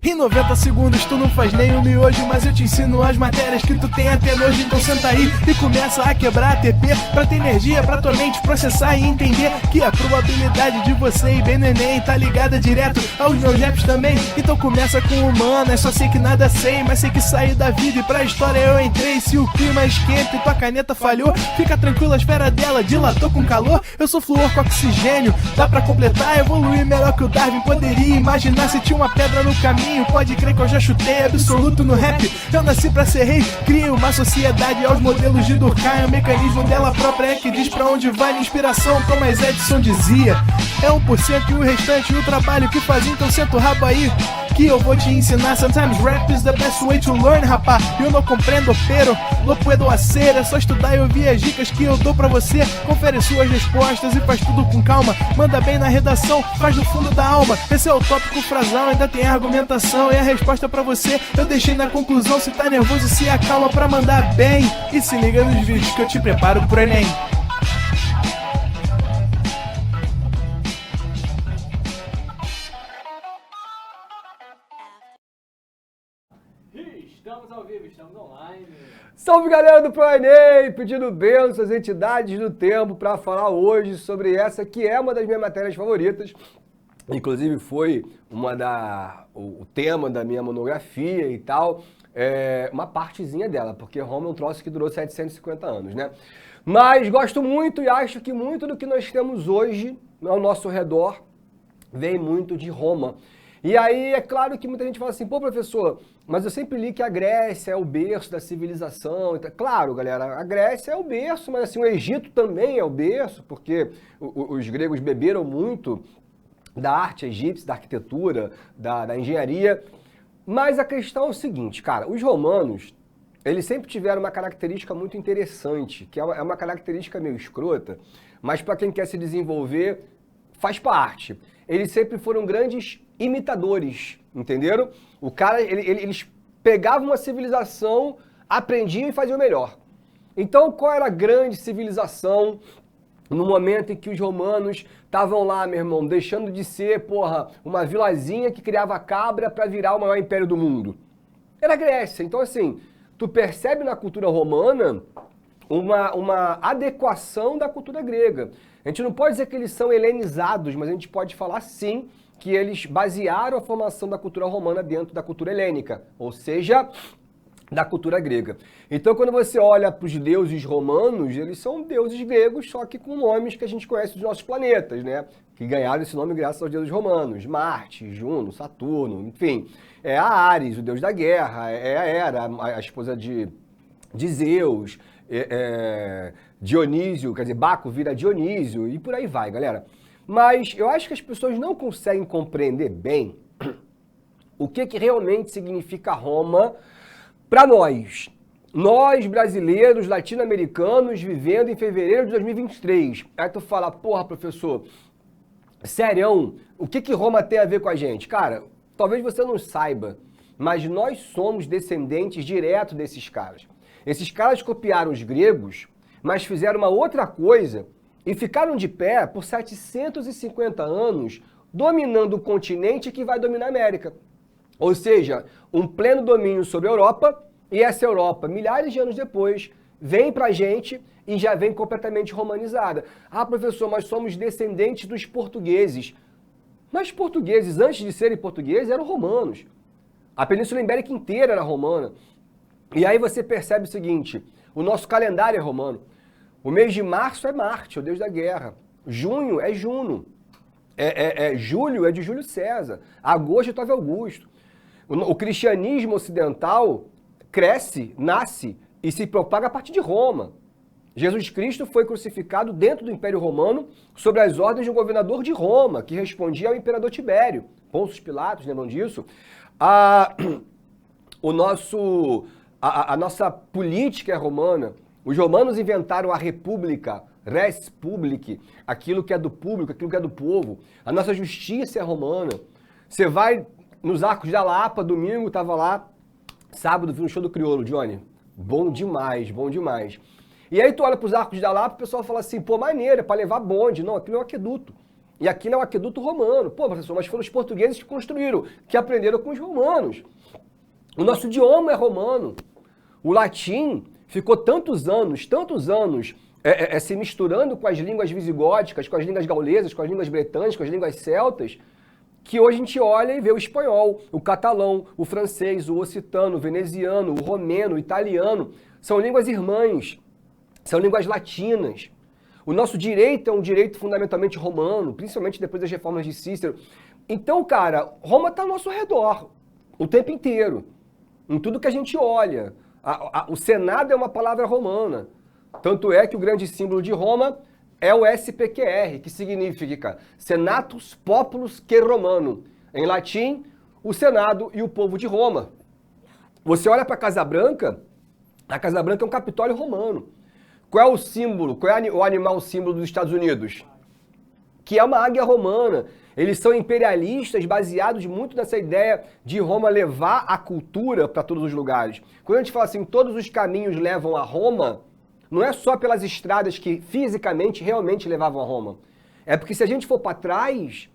Em 90 segundos tu não faz nem um miojo, mas eu te ensino as matérias que tu tem até nojo. Então senta aí e começa a quebrar ATP pra ter energia pra tua mente processar e entender que a probabilidade de você ir bem no Enem tá ligada direto aos meus raps também. Então começa com humana, só sei que nada sei, mas sei que saí da vida e pra história eu entrei. Se o clima esquenta e tua caneta falhou, fica tranquila, a esfera dela dilatou com calor. Eu sou flúor com oxigênio, dá pra completar, evoluir melhor que o Darwin poderia imaginar. Se tinha uma pedra no caminho, pode crer que eu já chutei absoluto no rap. Eu nasci pra ser rei, crio uma sociedade aos modelos de Durkheim. O mecanismo dela própria é que diz pra onde vai minha inspiração. Thomas Edison dizia, é 1% e o restante o trabalho que fazia. Então senta o rabo aí que eu vou te ensinar. Sometimes rap is the best way to learn, rapá. Eu não compreendo, pero lo puedo hacer. É só estudar e ouvir as dicas que eu dou pra você. Confere suas respostas e faz tudo com calma. Manda bem na redação, faz do fundo da alma. Esse é o tópico frasal, ainda tem argumentação. E a resposta pra você eu deixei na conclusão. Se tá nervoso, se acalma pra mandar bem. E se liga nos vídeos que eu te preparo pro Enem. Estamos ao vivo, estamos online. Salve galera do ProEnem, pedindo bênçãos às entidades do tempo para falar hoje sobre essa que é uma das minhas matérias favoritas. Inclusive foi o tema da minha monografia e tal, uma partezinha dela, porque Roma é um troço que durou 750 anos, né? Mas gosto muito e acho que muito do que nós temos hoje ao nosso redor vem muito de Roma. E aí é claro que muita gente fala assim, pô professor, mas eu sempre li que a Grécia é o berço da civilização. Claro, galera, a Grécia é o berço, mas assim, o Egito também é o berço, porque os gregos beberam muito da arte egípcia, da arquitetura, da engenharia. Mas a questão é o seguinte, cara, os romanos, eles sempre tiveram uma característica muito interessante, que é uma característica meio escrota, mas para quem quer se desenvolver, faz parte. Eles sempre foram grandes imitadores, entenderam? O cara, eles pegavam uma civilização, aprendiam e faziam melhor. Então, qual era a grande civilização no momento em que os romanos estavam lá, meu irmão, deixando de ser, uma vilazinha que criava cabra para virar o maior império do mundo? Era a Grécia. Então, assim, tu percebe na cultura romana uma adequação da cultura grega. A gente não pode dizer que eles são helenizados, mas a gente pode falar sim que eles basearam a formação da cultura romana dentro da cultura helênica, ou seja, da cultura grega. Então, quando você olha para os deuses romanos, eles são deuses gregos, só que com nomes que a gente conhece dos nossos planetas, né? Que ganharam esse nome graças aos deuses romanos. Marte, Juno, Saturno, enfim. É a Ares, o deus da guerra, é a Hera, a esposa de Zeus, Dionísio, quer dizer, Baco vira Dionísio, e por aí vai, galera. Mas eu acho que as pessoas não conseguem compreender bem o que realmente significa Roma para nós. Nós, brasileiros, latino-americanos, vivendo em fevereiro de 2023. Aí tu fala, porra, professor, sério, o que Roma tem a ver com a gente? Cara, talvez você não saiba, mas nós somos descendentes direto desses caras. Esses caras copiaram os gregos, mas fizeram uma outra coisa e ficaram de pé por 750 anos, dominando o continente que vai dominar a América. Ou seja, um pleno domínio sobre a Europa, e essa Europa, milhares de anos depois, vem pra gente e já vem completamente romanizada. Ah, professor, mas somos descendentes dos portugueses. Mas os portugueses, antes de serem portugueses, eram romanos. A Península Ibérica inteira era romana. E aí você percebe o seguinte, o nosso calendário é romano. O mês de março é Marte, o deus da guerra. Junho é Juno. Julho é de Júlio César. Agosto é Otávio Augusto. O cristianismo ocidental cresce, nasce e se propaga a partir de Roma. Jesus Cristo foi crucificado dentro do Império Romano sob as ordens de um governador de Roma, que respondia ao imperador Tibério. Pôncio Pilatos, lembram disso? A nossa política é romana. Os romanos inventaram a república, res public, aquilo que é do público, aquilo que é do povo. A nossa justiça é romana. Você vai nos Arcos da Lapa, domingo, estava lá, sábado, vi um show do Criolo, Johnny. Bom demais, bom demais. E aí tu olha pros Arcos da Lapa, o pessoal fala assim, pô, maneiro, é pra levar bonde. Não, aquilo é um aqueduto. E aquilo é um aqueduto romano. Pô, professor, mas foram os portugueses que construíram, que aprenderam com os romanos. O nosso idioma é romano. O latim ficou tantos anos se misturando com as línguas visigóticas, com as línguas gaulesas, com as línguas bretãs, com as línguas celtas, que hoje a gente olha e vê o espanhol, o catalão, o francês, o occitano, o veneziano, o romeno, o italiano. São línguas irmãs, são línguas latinas. O nosso direito é um direito fundamentalmente romano, principalmente depois das reformas de Cícero. Então, cara, Roma está ao nosso redor o tempo inteiro, em tudo que a gente olha. O Senado é uma palavra romana. Tanto é que o grande símbolo de Roma é o SPQR, que significa Senatus Populus que Romano. Em latim, o Senado e o povo de Roma. Você olha para a Casa Branca é um Capitólio romano. Qual é o símbolo? Qual é o animal símbolo dos Estados Unidos? Que é uma águia romana. Eles são imperialistas baseados muito nessa ideia de Roma levar a cultura para todos os lugares. Quando a gente fala assim, todos os caminhos levam a Roma, não é só pelas estradas que fisicamente realmente levavam a Roma. É porque se a gente for para trás,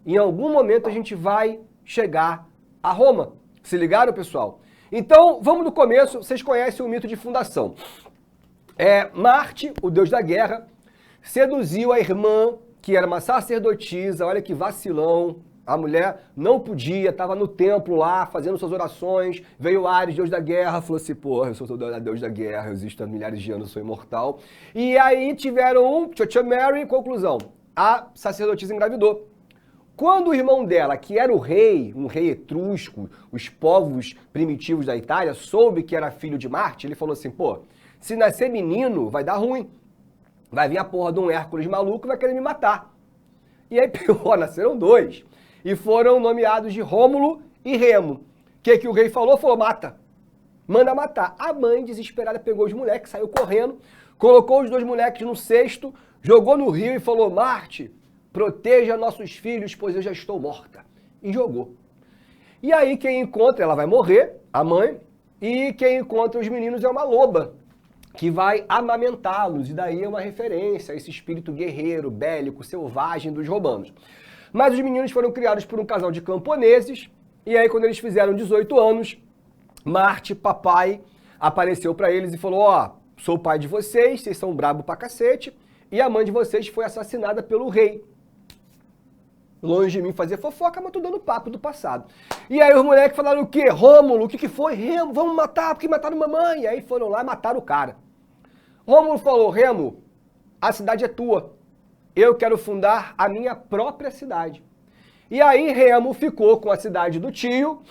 em algum momento a gente vai chegar a Roma. Se ligaram, pessoal? Então, vamos do começo. Vocês conhecem o mito de fundação. Marte, o deus da guerra, seduziu a irmã, que era uma sacerdotisa. Olha que vacilão. A mulher não podia, estava no templo lá, fazendo suas orações. Veio Ares, deus da guerra, falou assim, pô, eu sou deus da guerra, eu existo há milhares de anos, eu sou imortal. E aí tiveram Tchotchô Mary, conclusão, a sacerdotisa engravidou. Quando o irmão dela, que era um rei etrusco, os povos primitivos da Itália, soube que era filho de Marte, ele falou assim, pô, se nascer menino, vai dar ruim. Vai vir a porra de um Hércules maluco e vai querer me matar. E aí, nasceram dois. E foram nomeados de Rômulo e Remo. O que o rei falou? Falou, mata. Manda matar. A mãe, desesperada, pegou os moleques, saiu correndo, colocou os dois moleques no cesto, jogou no rio e falou, Marte, proteja nossos filhos, pois eu já estou morta. E jogou. E aí quem encontra, ela vai morrer, a mãe, e quem encontra os meninos é uma loba, que vai amamentá-los. E daí é uma referência a esse espírito guerreiro, bélico, selvagem dos romanos. Mas os meninos foram criados por um casal de camponeses, e aí quando eles fizeram 18 anos, Marte, papai, apareceu para eles e falou, ó, sou o pai de vocês são brabo pra cacete, e a mãe de vocês foi assassinada pelo rei. Longe de mim fazer fofoca, mas tô dando papo do passado. E aí os moleques falaram o quê? Rômulo, o que foi? Remo, vamos matar, porque mataram mamãe. E aí foram lá e mataram o cara. Rômulo falou, Remo, a cidade é tua. Eu quero fundar a minha própria cidade. E aí Remo ficou com a cidade do tio,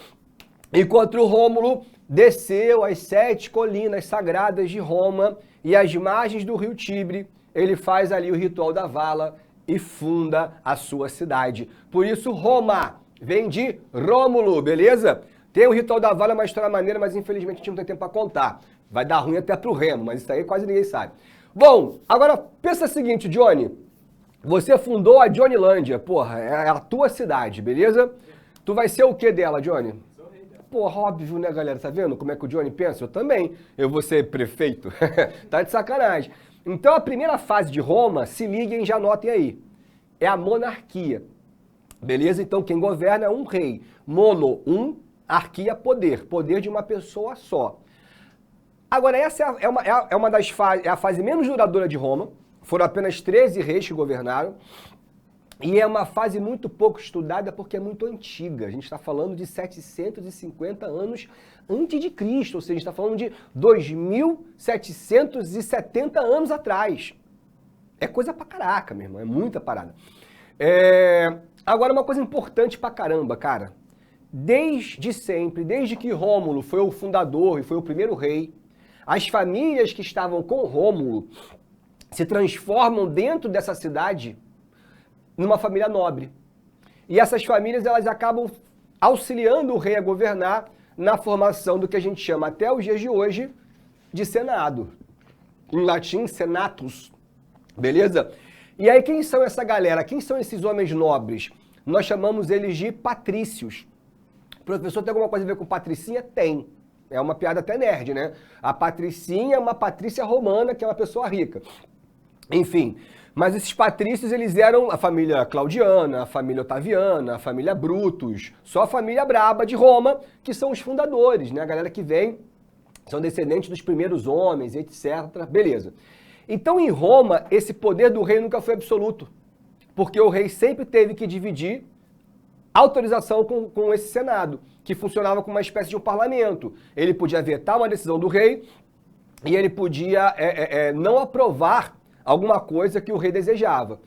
enquanto o Rômulo desceu as 7 colinas sagradas de Roma e às margens do rio Tibre, ele faz ali o ritual da vala e funda a sua cidade. Por isso Roma vem de Rômulo, beleza? Tem o ritual da vala, uma história maneira, mas infelizmente a gente não tem tempo para contar. Vai dar ruim até pro Remo, mas isso aí quase ninguém sabe. Bom, agora pensa o seguinte, Johnny. Você fundou a Johnilândia, porra, é a tua cidade, beleza? Tu vai ser o que dela, Johnny? Sou rei dela. Porra, óbvio, né, galera? Tá vendo como é que o Johnny pensa? Eu também. Eu vou ser prefeito. Tá de sacanagem. Então a primeira fase de Roma, se liguem, já anotem aí, é a monarquia. Beleza? Então quem governa é um rei. Mono, arquia, poder. Poder de uma pessoa só. Agora, essa é uma das fases, é a fase menos duradoura de Roma. Foram apenas 13 reis que governaram. E é uma fase muito pouco estudada porque é muito antiga. A gente está falando de 750 anos antes de Cristo, ou seja, a gente está falando de 2.770 anos atrás. É coisa pra caraca, meu irmão, é muita parada. Agora, uma coisa importante pra caramba, cara. Desde sempre, desde que Rômulo foi o fundador e foi o primeiro rei, as famílias que estavam com Rômulo se transformam dentro dessa cidade numa família nobre. E essas famílias, elas acabam auxiliando o rei a governar na formação do que a gente chama até os dias de hoje de Senado. Em latim, senatus. Beleza? E aí, quem são essa galera? Quem são esses homens nobres? Nós chamamos eles de patrícios. O professor tem alguma coisa a ver com patricinha? Tem. É uma piada até nerd, né? A patricinha é uma patrícia romana, que é uma pessoa rica. Enfim, mas esses patrícios, eles eram a família Claudiana, a família Otaviana, a família Brutus, só a família braba de Roma, que são os fundadores, né? A galera que vem, são descendentes dos primeiros homens, etc. Beleza. Então, em Roma, esse poder do rei nunca foi absoluto, porque o rei sempre teve que dividir autorização com esse Senado, que funcionava como uma espécie de um parlamento. Ele podia vetar uma decisão do rei e ele podia não aprovar alguma coisa que o rei desejava.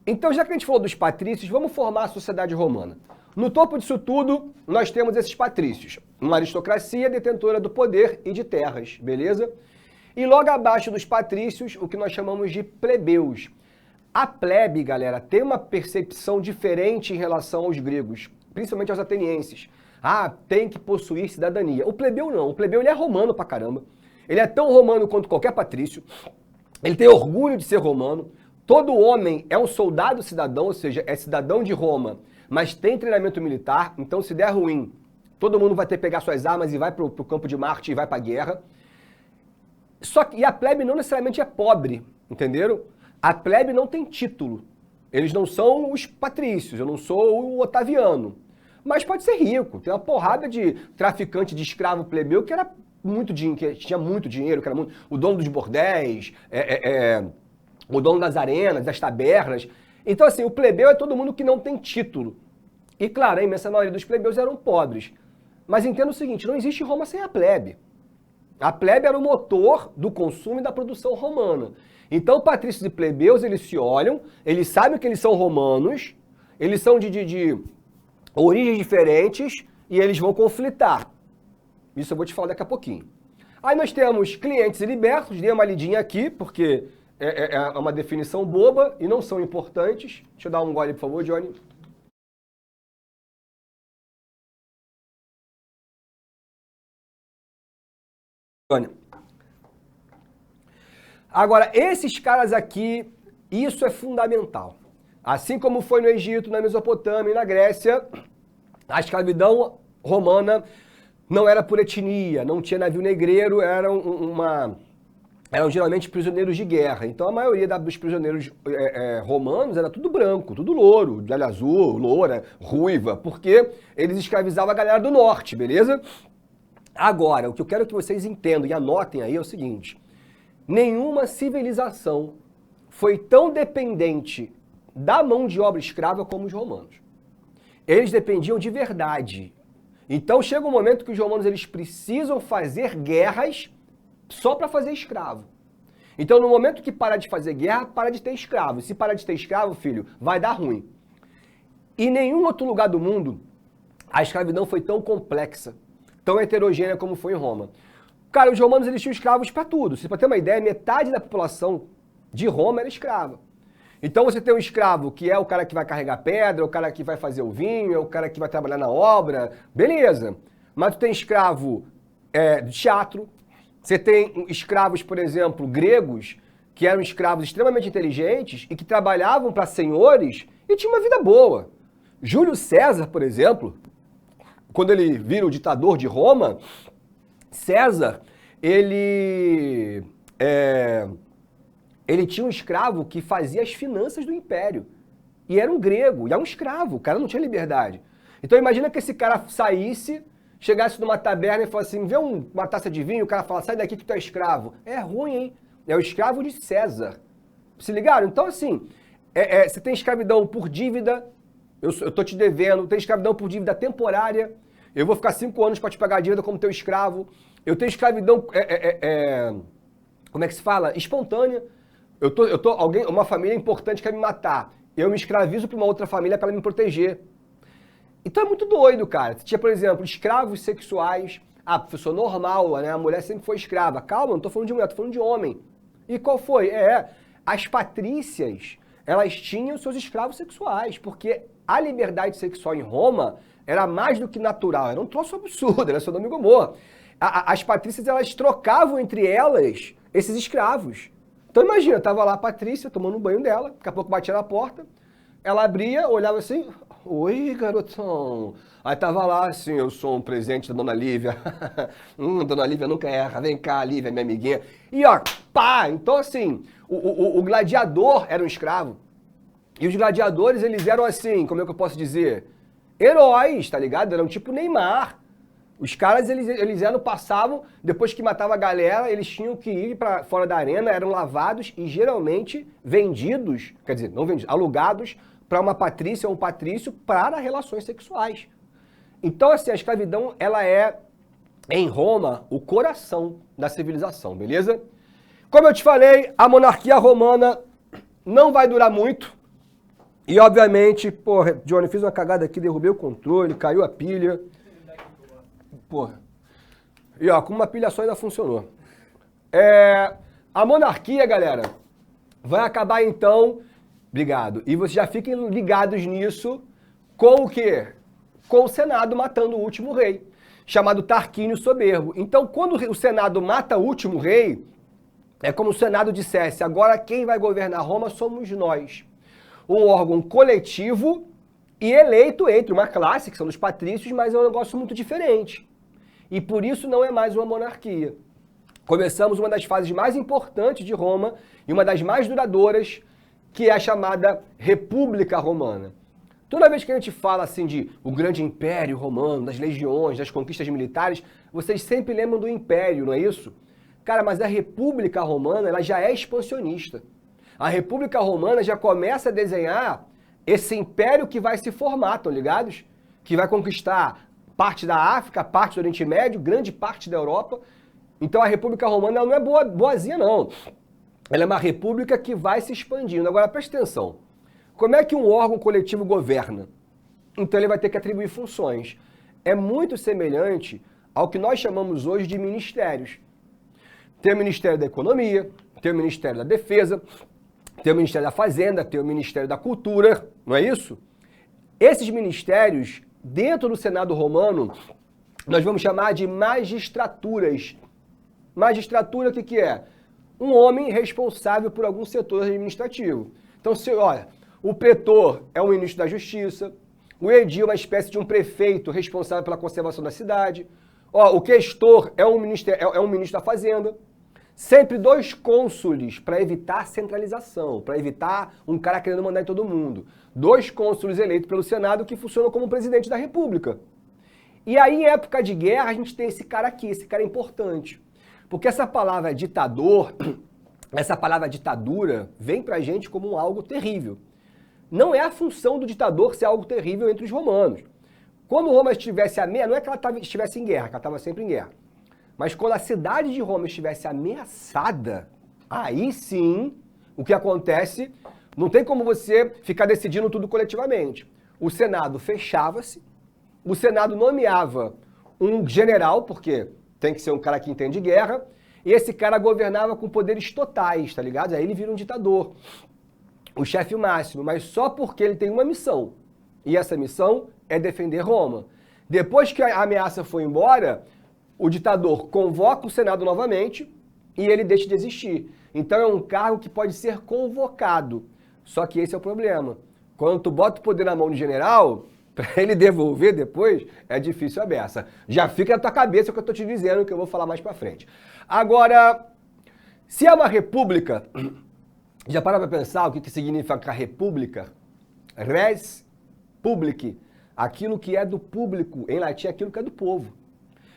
Então, já que a gente falou dos patrícios, vamos formar a sociedade romana. No topo disso tudo, nós temos esses patrícios, uma aristocracia detentora do poder e de terras, beleza? E logo abaixo dos patrícios, o que nós chamamos de plebeus. A plebe, galera, tem uma percepção diferente em relação aos gregos, principalmente aos atenienses. Ah, tem que possuir cidadania. O plebeu não, o plebeu ele é romano pra caramba. Ele é tão romano quanto qualquer patrício. Ele tem orgulho de ser romano. Todo homem é um soldado cidadão, ou seja, é cidadão de Roma, mas tem treinamento militar, então se der ruim, todo mundo vai ter que pegar suas armas e vai pro campo de Marte e vai pra guerra. Só que, e a plebe não necessariamente é pobre, entenderam? A plebe não tem título. Eles não são os patrícios, eu não sou o Otaviano. Mas pode ser rico. Tem uma porrada de traficante de escravo plebeu que era muito que tinha muito dinheiro, que era muito, o dono dos bordéis, o dono das arenas, das tabernas. Então, assim, o plebeu é todo mundo que não tem título. E, claro, a imensa maioria dos plebeus eram pobres. Mas entenda o seguinte, não existe Roma sem a plebe. A plebe era o motor do consumo e da produção romana. Então, patrícios e plebeus, eles se olham, eles sabem que eles são romanos, eles são de origens diferentes e eles vão conflitar. Isso eu vou te falar daqui a pouquinho. Aí nós temos clientes e libertos, dei uma lidinha aqui, porque é uma definição boba e não são importantes. Deixa eu dar um gole, por favor, Johnny. Agora, esses caras aqui, isso é fundamental. Assim como foi no Egito, na Mesopotâmia e na Grécia, a escravidão romana não era por etnia, não tinha navio negreiro, eram geralmente prisioneiros de guerra. Então a maioria dos prisioneiros romanos era tudo branco, tudo louro, de olho azul, loura, ruiva, porque eles escravizavam a galera do norte, beleza? Agora, o que eu quero que vocês entendam e anotem aí é o seguinte: nenhuma civilização foi tão dependente da mão de obra escrava como os romanos. Eles dependiam de verdade. Então chega um momento que os romanos eles precisam fazer guerras só para fazer escravo. Então no momento que parar de fazer guerra, para de ter escravo. E se parar de ter escravo, filho, vai dar ruim. Em nenhum outro lugar do mundo a escravidão foi tão complexa, tão heterogênea como foi em Roma. Cara, os romanos eles tinham escravos para tudo. Para ter uma ideia, metade da população de Roma era escrava. Então você tem um escravo que é o cara que vai carregar pedra, o cara que vai fazer o vinho, é o cara que vai trabalhar na obra, beleza. Mas tu tem escravo de teatro, você tem escravos, por exemplo, gregos, que eram escravos extremamente inteligentes e que trabalhavam para senhores e tinham uma vida boa. Júlio César, por exemplo, quando ele vira o ditador de Roma, César, ele tinha um escravo que fazia as finanças do império. E era um grego, e era um escravo, o cara não tinha liberdade. Então imagina que esse cara saísse, chegasse numa taberna e falasse assim, vê uma taça de vinho, o cara fala, sai daqui que tu é escravo. É ruim, hein? É o escravo de César. Se ligaram? Então assim, você tem escravidão por dívida, eu tô te devendo, tem escravidão por dívida temporária, eu vou ficar 5 anos para te pagar a dívida como teu escravo, eu tenho escravidão, como é que se fala? Espontânea. Uma família importante quer me matar. Eu me escravizo para uma outra família para me proteger. Então é muito doido, cara. Tinha, por exemplo, escravos sexuais. Ah, professor, normal, né? A mulher sempre foi escrava. Calma, não tô falando de mulher, tô falando de homem. E qual foi? As patrícias, elas tinham seus escravos sexuais, porque a liberdade sexual em Roma era mais do que natural. Era um troço absurdo, era Sodoma e Gomorra. As patrícias, elas trocavam entre elas esses escravos. Então imagina, tava lá a Patrícia tomando um banho dela, daqui a pouco batia na porta, ela abria, olhava assim, Oi, garotão. Aí tava lá assim, eu sou um presente da Dona Lívia. Dona Lívia nunca erra. Vem cá, Lívia, minha amiguinha. E ó, pá! Então assim, o gladiador era um escravo. E os gladiadores, eles eram assim, como é que eu posso dizer? Heróis, tá ligado? Eram tipo Neymar. Os caras, eles passavam, depois que matava a galera, eles tinham que ir para fora da arena, eram lavados e geralmente vendidos, quer dizer, não vendidos, alugados para uma patrícia ou um patrício para relações sexuais. Então, assim, a escravidão, ela é, em Roma, o coração da civilização, beleza? Como eu te falei, a monarquia romana não vai durar muito. E, obviamente, porra, Johnny, fiz uma cagada aqui, derrubei o controle, caiu a pilha. Porra. E, ó, com uma pilha só ainda funcionou. A monarquia, galera, vai acabar, então... Obrigado. E vocês já fiquem ligados nisso com o quê? Com o Senado matando o último rei, chamado Tarquínio Soberbo. Então, quando o Senado mata o último rei, é como o Senado dissesse, agora quem vai governar Roma somos nós. Um órgão coletivo e eleito entre uma classe, que são os patrícios, mas é um negócio muito diferente. E por isso não é mais uma monarquia. Começamos uma das fases mais importantes de Roma e uma das mais duradouras, que é a chamada República Romana. Toda vez que a gente fala assim de o grande império romano, das legiões, das conquistas militares, vocês sempre lembram do império, não é isso? Cara, mas a República Romana, ela já é expansionista. A República Romana já começa a desenhar esse império que vai se formar, estão ligados? Que vai conquistar parte da África, parte do Oriente Médio, grande parte da Europa. Então a República Romana ela não é boazinha, não. Ela é uma república que vai se expandindo. Agora, preste atenção. Como é que um órgão coletivo governa? Então ele vai ter que atribuir funções. É muito semelhante ao que nós chamamos hoje de ministérios. Tem o Ministério da Economia, tem o Ministério da Defesa, tem o Ministério da Fazenda, tem o Ministério da Cultura, não é isso? Esses ministérios, dentro do Senado romano, nós vamos chamar de magistraturas. Magistratura, o que é? Um homem responsável por algum setor administrativo. Então, olha, o pretor é o ministro da Justiça, o edil é uma espécie de um prefeito responsável pela conservação da cidade, o questor é um ministro da Fazenda. Sempre 2 cônsules para evitar centralização, para evitar um cara querendo mandar em todo mundo. 2 cônsules eleitos pelo Senado que funcionam como presidente da República. E aí, em época de guerra, a gente tem esse cara aqui, esse cara é importante. Porque essa palavra ditador, essa palavra ditadura, vem pra gente como algo terrível. Não é a função do ditador ser algo terrível entre os romanos. Quando Roma estivesse ameaçada, não é que ela estivesse em guerra, que ela estava sempre em guerra. Mas quando a cidade de Roma estivesse ameaçada, aí sim, o que acontece, não tem como você ficar decidindo tudo coletivamente. O Senado fechava-se, o Senado nomeava um general, porque tem que ser um cara que entende guerra, e esse cara governava com poderes totais, tá ligado? Aí ele vira um ditador, o chefe máximo, mas só porque ele tem uma missão. E essa missão é defender Roma. Depois que a ameaça foi embora, o ditador convoca o Senado novamente e ele deixa de existir. Então é um cargo que pode ser convocado. Só que esse é o problema. Quando tu bota o poder na mão do general, para ele devolver depois, é difícil a beça. Já fica na tua cabeça o que eu tô te dizendo, que eu vou falar mais para frente. Agora, se é uma república, já para pensar o que significa república? Res public, aquilo que é do público, em latim aquilo que é do povo.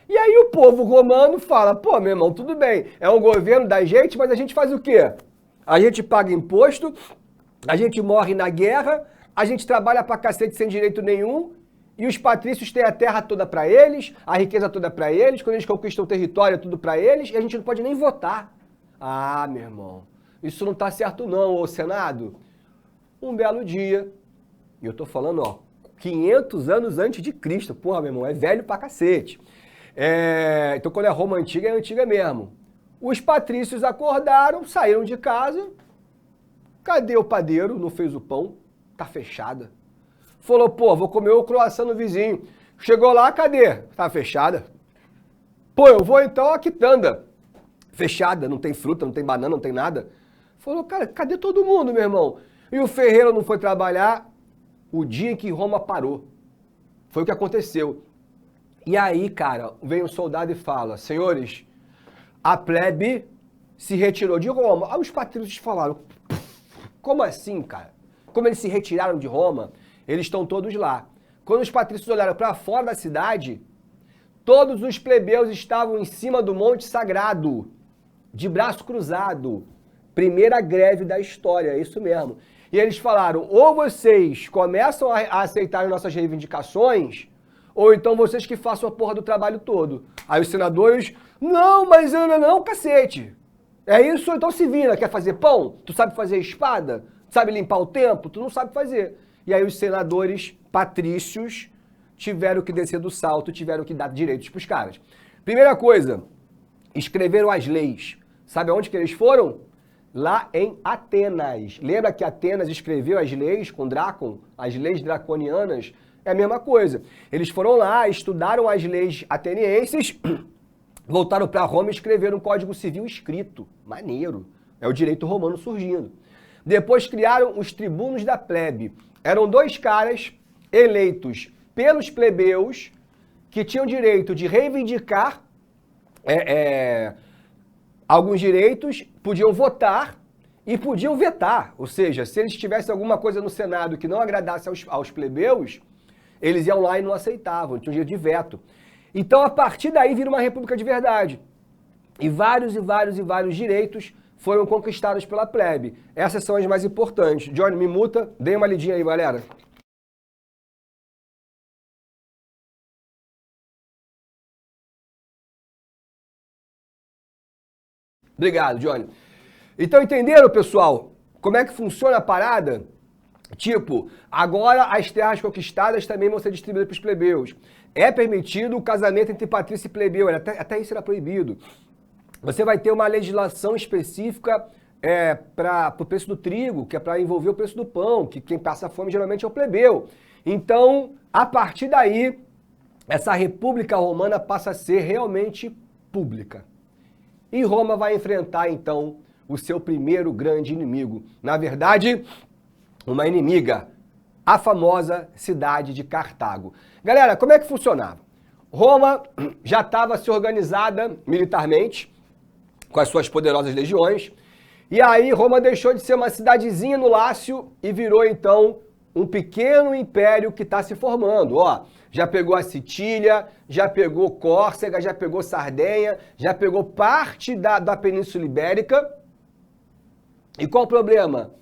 E aí o povo romano fala, pô, meu irmão, tudo bem, é um governo da gente, mas a gente faz o quê? A gente paga imposto, a gente morre na guerra, a gente trabalha pra cacete sem direito nenhum, e os patrícios têm a terra toda pra eles, a riqueza toda pra eles, quando eles conquistam o território é tudo pra eles, e a gente não pode nem votar. Ah, meu irmão, isso não tá certo não, ô Senado. Um belo dia, e eu tô falando, 500 anos antes de Cristo, porra, meu irmão, é velho pra cacete. Então quando é Roma antiga, é antiga mesmo. Os patrícios acordaram, saíram de casa, cadê o padeiro? Não fez o pão? Tá fechada. Falou, pô, vou comer o croissant no vizinho. Chegou lá, cadê? Tá fechada. Pô, eu vou então a quitanda. Fechada, não tem fruta, não tem banana, não tem nada. Falou, cara, cadê todo mundo, meu irmão? E o ferreiro não foi trabalhar, o dia em que Roma parou. Foi o que aconteceu. E aí, cara, vem um soldado e fala, senhores, a plebe se retirou de Roma. Aí os patrícios falaram, como assim, cara? Como eles se retiraram de Roma, eles estão todos lá. Quando os patrícios olharam para fora da cidade, todos os plebeus estavam em cima do monte sagrado, de braço cruzado. Primeira greve da história, é isso mesmo. E eles falaram, ou vocês começam a aceitar nossas reivindicações, ou então vocês que façam a porra do trabalho todo. Aí os senadores, não, mas não, cacete. É isso, então se vira. Quer fazer pão? Tu sabe fazer espada? Tu sabe limpar o templo? Tu não sabe fazer. E aí os senadores patrícios tiveram que descer do salto, tiveram que dar direitos pros caras. Primeira coisa, escreveram as leis. Sabe aonde que eles foram? Lá em Atenas. Lembra que Atenas escreveu as leis com Drácon? As leis draconianas? É a mesma coisa. Eles foram lá, estudaram as leis atenienses, voltaram para Roma e escreveram um código civil escrito. Maneiro. É o direito romano surgindo. Depois criaram os tribunos da plebe. Eram dois caras eleitos pelos plebeus que tinham direito de reivindicar alguns direitos, podiam votar e podiam vetar. Ou seja, se eles tivessem alguma coisa no Senado que não agradasse aos plebeus, eles iam lá e não aceitavam, tinham direito de veto. Então, a partir daí, vira uma república de verdade. E vários direitos foram conquistados pela plebe. Essas são as mais importantes. Johnny, me muta, dê uma lidinha aí, galera. Obrigado, Johnny. Então, entenderam, pessoal, como é que funciona a parada? Tipo, agora as terras conquistadas também vão ser distribuídas para os plebeus. É permitido o casamento entre patrício e plebeu, até isso era proibido. Você vai ter uma legislação específica para o preço do trigo, que é para envolver o preço do pão, que quem passa fome geralmente é o plebeu. Então, a partir daí, essa República Romana passa a ser realmente pública. E Roma vai enfrentar, então, o seu primeiro grande inimigo. Na verdade, uma inimiga, a famosa cidade de Cartago. Galera, como é que funcionava? Roma já estava se organizada militarmente, com as suas poderosas legiões, e aí Roma deixou de ser uma cidadezinha no Lácio e virou, então, um pequeno império que está se formando. Ó, já pegou a Sicília, já pegou Córcega, já pegou Sardenha, já pegou parte da Península Ibérica. E qual o problema?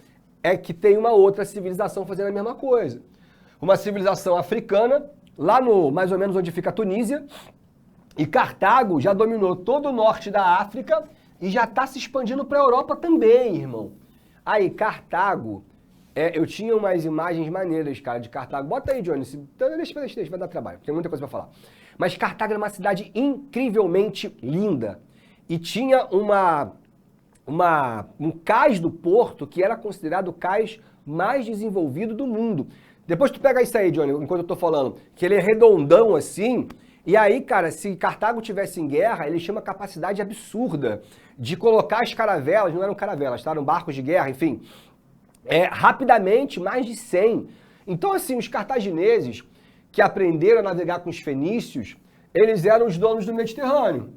É que tem uma outra civilização fazendo a mesma coisa. Uma civilização africana, lá no mais ou menos onde fica a Tunísia, e Cartago já dominou todo o norte da África e já está se expandindo para a Europa também, irmão. Aí, Cartago, eu tinha umas imagens maneiras, cara, de Cartago. Bota aí, Johnny, deixa, vai dar trabalho, tem muita coisa para falar. Mas Cartago era uma cidade incrivelmente linda e tinha um cais do porto que era considerado o cais mais desenvolvido do mundo. Depois tu pega isso aí, Johnny, enquanto eu tô falando, que ele é redondão assim, e aí, cara, se Cartago tivesse em guerra, ele tinha uma capacidade absurda de colocar as caravelas, não eram caravelas, tá? Eram barcos de guerra, enfim, rapidamente, mais de 100. Então, assim, os cartagineses que aprenderam a navegar com os fenícios, eles eram os donos do Mediterrâneo.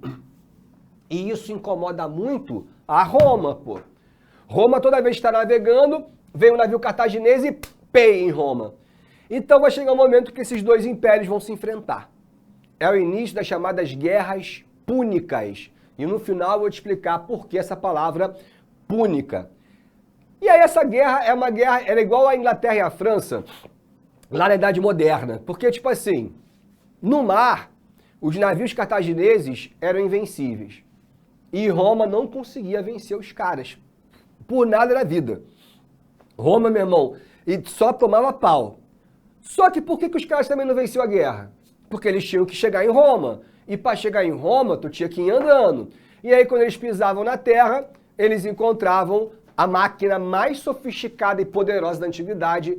E isso incomoda muito a Roma, pô. Roma, toda vez que está navegando, vem um navio cartaginês e pei em Roma. Então vai chegar um momento que esses dois impérios vão se enfrentar. É o início das chamadas guerras púnicas. E no final eu vou te explicar por que essa palavra púnica. E aí essa guerra é uma guerra, era igual a Inglaterra e a França, lá na Idade Moderna. Porque, tipo assim, no mar, os navios cartagineses eram invencíveis. E Roma não conseguia vencer os caras. Por nada na vida. Roma, meu irmão, e só tomava pau. Só que por que os caras também não venciam a guerra? Porque eles tinham que chegar em Roma. E para chegar em Roma, tu tinha que ir andando. E aí, quando eles pisavam na terra, eles encontravam a máquina mais sofisticada e poderosa da antiguidade,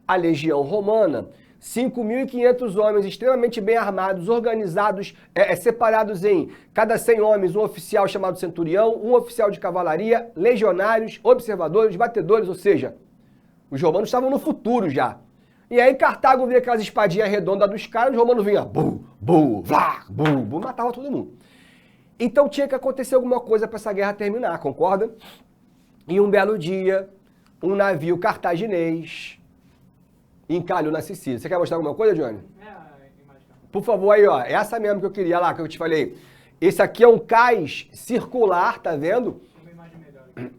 a Legião Romana. 5.500 homens extremamente bem armados, organizados, separados em cada 100 homens, um oficial chamado centurião, um oficial de cavalaria, legionários, observadores, batedores, ou seja, os romanos estavam no futuro já. E aí Cartago via aquelas espadinhas redondas dos caras, os romanos vinham, matava todo mundo. Então tinha que acontecer alguma coisa para essa guerra terminar, concorda? E um belo dia, um navio cartaginês encalhou na Sicília. Você quer mostrar alguma coisa, Johnny? Por favor, aí, ó. Essa mesmo que eu queria lá, que eu te falei. Esse aqui é um cais circular, tá vendo? Uma imagem melhor.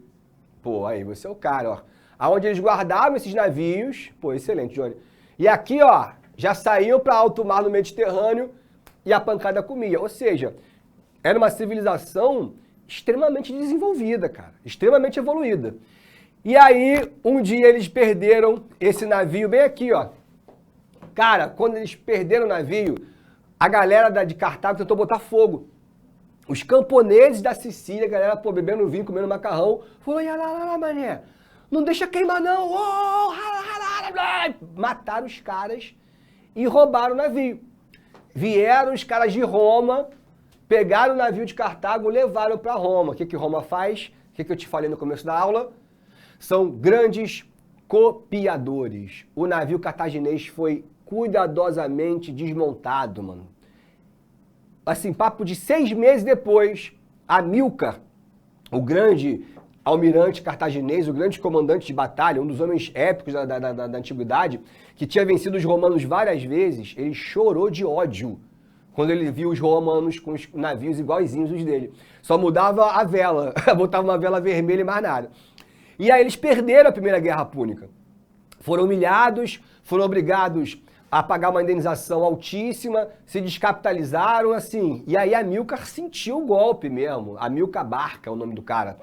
Pô, aí, você é o cara, ó. Aonde eles guardavam esses navios. Pô, excelente, Johnny. E aqui, ó, já saíam para alto mar no Mediterrâneo e a pancada comia. Ou seja, era uma civilização extremamente desenvolvida, cara. Extremamente evoluída. E aí, um dia eles perderam esse navio bem aqui, ó. Cara, quando eles perderam o navio, a galera de Cartago tentou botar fogo. Os camponeses da Sicília, a galera, pô, bebendo vinho, comendo macarrão, falou, lá, mané, não deixa queimar não, mataram os caras e roubaram o navio. Vieram os caras de Roma, pegaram o navio de Cartago, levaram para Roma. O que Roma faz? O que eu te falei no começo da aula? São grandes copiadores. O navio cartaginês foi cuidadosamente desmontado, mano. Assim, papo de 6 meses depois, Amílcar, o grande almirante cartaginês, o grande comandante de batalha, um dos homens épicos da antiguidade, que tinha vencido os romanos várias vezes, ele chorou de ódio quando ele viu os romanos com os navios iguaizinhos os dele. Só mudava a vela, botava uma vela vermelha e mais nada. E aí eles perderam a Primeira Guerra Púnica. Foram humilhados, foram obrigados a pagar uma indenização altíssima, se descapitalizaram, assim. E aí Amílcar sentiu o golpe mesmo. Amílcar Barca é o nome do cara.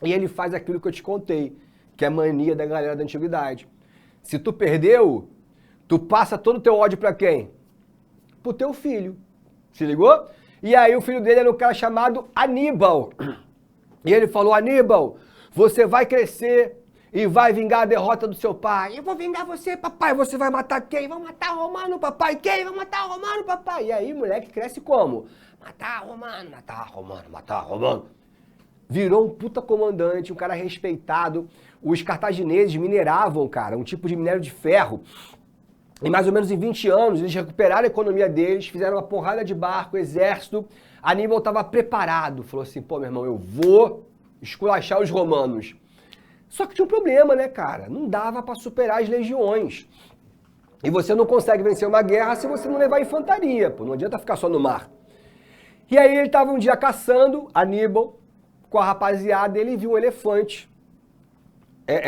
E ele faz aquilo que eu te contei, que é a mania da galera da antiguidade. Se tu perdeu, tu passa todo o teu ódio pra quem? Pro teu filho. Se ligou? E aí o filho dele era um cara chamado Aníbal. E ele falou, Aníbal, você vai crescer e vai vingar a derrota do seu pai. Eu vou vingar você, papai. Você vai matar quem? Vai matar o Romano, papai. Quem? Vai matar o Romano, papai. E aí o moleque cresce como? Matar o Romano, matar o Romano, matar o Romano. Virou um puta comandante, um cara respeitado. Os cartagineses mineravam, cara, um tipo de minério de ferro. E mais ou menos em 20 anos, eles recuperaram a economia deles, fizeram uma porrada de barco, exército. Aníbal estava preparado. Falou assim, pô, meu irmão, eu vou esculachar os romanos. Só que tinha um problema, né, cara? Não dava para superar as legiões. E você não consegue vencer uma guerra se você não levar infantaria, pô. Não adianta ficar só no mar. E aí ele estava um dia caçando, Aníbal, com a rapaziada, ele viu um elefante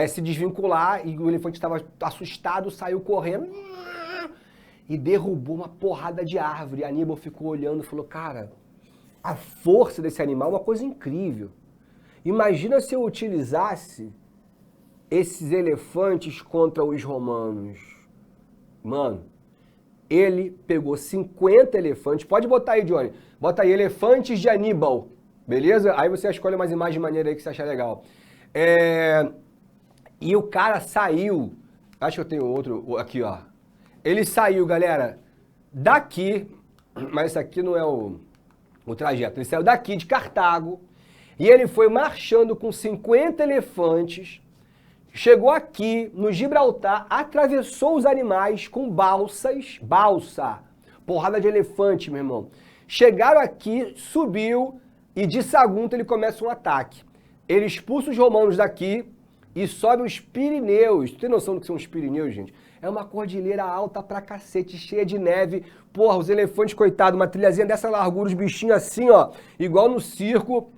se desvincular e o elefante estava assustado, saiu correndo e derrubou uma porrada de árvore. E Aníbal ficou olhando e falou, cara, a força desse animal é uma coisa incrível. Imagina se eu utilizasse esses elefantes contra os romanos. Mano, ele pegou 50 elefantes. Pode botar aí, Johnny. Bota aí, elefantes de Aníbal. Beleza? Aí você escolhe umas imagens maneiras aí que você achar legal. E o cara saiu. Acho que eu tenho outro aqui, ó. Ele saiu, galera, daqui. Mas isso aqui não é o trajeto. Ele saiu daqui de Cartago. E ele foi marchando com 50 elefantes, chegou aqui no Gibraltar, atravessou os animais com balsa, porrada de elefante, meu irmão. Chegaram aqui, subiu e de Sagunto ele começa um ataque. Ele expulsa os romanos daqui e sobe os Pirineus. Tem noção do que são os Pirineus, gente? É uma cordilheira alta pra cacete, cheia de neve. Porra, os elefantes, coitados, uma trilhazinha dessa largura, os bichinhos assim, ó, igual no circo.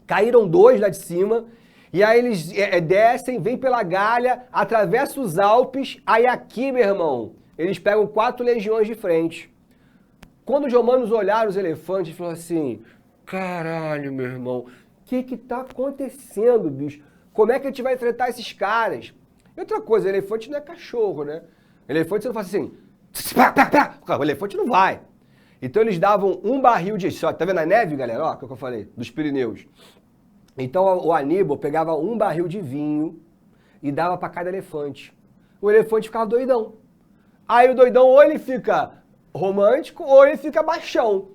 Caíram 2 lá de cima, e aí eles descem, vêm pela Gália, atravessam os Alpes, aí aqui, meu irmão, eles pegam 4 legiões de frente. Quando os romanos olharam os elefantes, falaram assim, caralho, meu irmão, o que tá acontecendo, bicho? Como é que a gente vai enfrentar esses caras? E outra coisa, elefante não é cachorro, né? Elefante você não faz assim, o elefante não vai. Então eles davam um barril de... Tá vendo a neve, galera? Ó, o que eu falei, dos Pirineus. Então o Aníbal pegava um barril de vinho e dava para cada elefante. O elefante ficava doidão. Aí o doidão ou ele fica romântico ou ele fica baixão.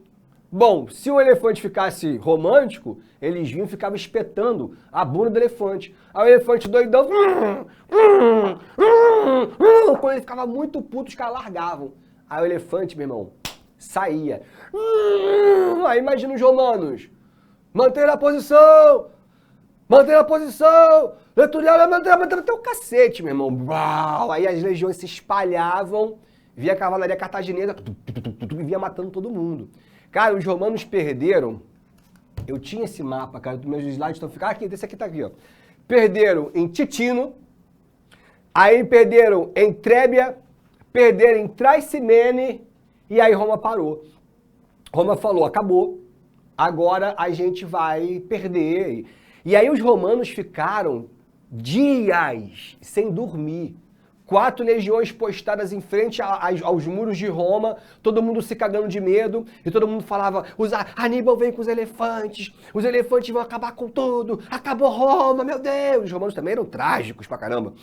Bom, se o elefante ficasse romântico, eles vinham e ficavam espetando a bunda do elefante. Aí o elefante doidão... Quando ele ficava muito puto, os caras largavam. Aí o elefante, meu irmão, saía. Aí imagina os romanos. Manter a posição! Manter a posição! Leturial, manter o cacete, meu irmão. Aí as legiões se espalhavam, via a cavalaria cartaginesa, e vinha matando todo mundo. Cara, os romanos perderam. Eu tinha esse mapa, cara, dos meus slides estão ficando aqui, esse aqui tá aqui, ó. Perderam em Titino, aí perderam em Trébia, perderam em Traicimene, e aí Roma parou. Roma falou, acabou, agora a gente vai perder. E aí os romanos ficaram dias sem dormir. 4 legiões postadas em frente aos muros de Roma, todo mundo se cagando de medo, e todo mundo falava, Aníbal vem com os elefantes vão acabar com tudo, acabou Roma, meu Deus! Os romanos também eram trágicos pra caramba.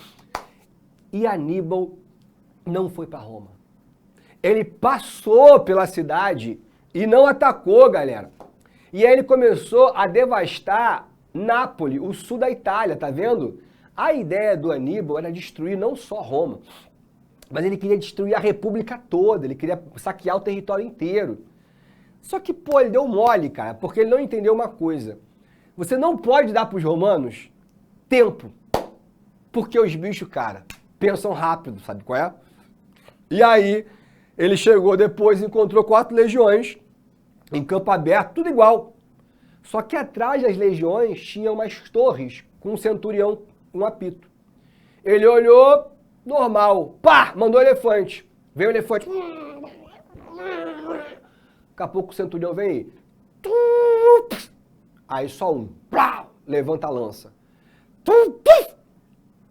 E Aníbal não foi pra Roma. Ele passou pela cidade e não atacou, galera. E aí ele começou a devastar Nápoles, o sul da Itália, tá vendo? A ideia do Aníbal era destruir não só Roma, mas ele queria destruir a república toda, ele queria saquear o território inteiro. Só que, pô, ele deu mole, cara, porque ele não entendeu uma coisa. Você não pode dar pros romanos tempo, porque os bichos, cara, pensam rápido, sabe qual é? E aí, ele chegou depois e encontrou 4 legiões em campo aberto, tudo igual. Só que atrás das legiões tinha umas torres com um centurião, um apito. Ele olhou, normal. Pá! Mandou elefante. Veio o elefante. Daqui a pouco o centurião vem aí. Aí só um. Levanta a lança.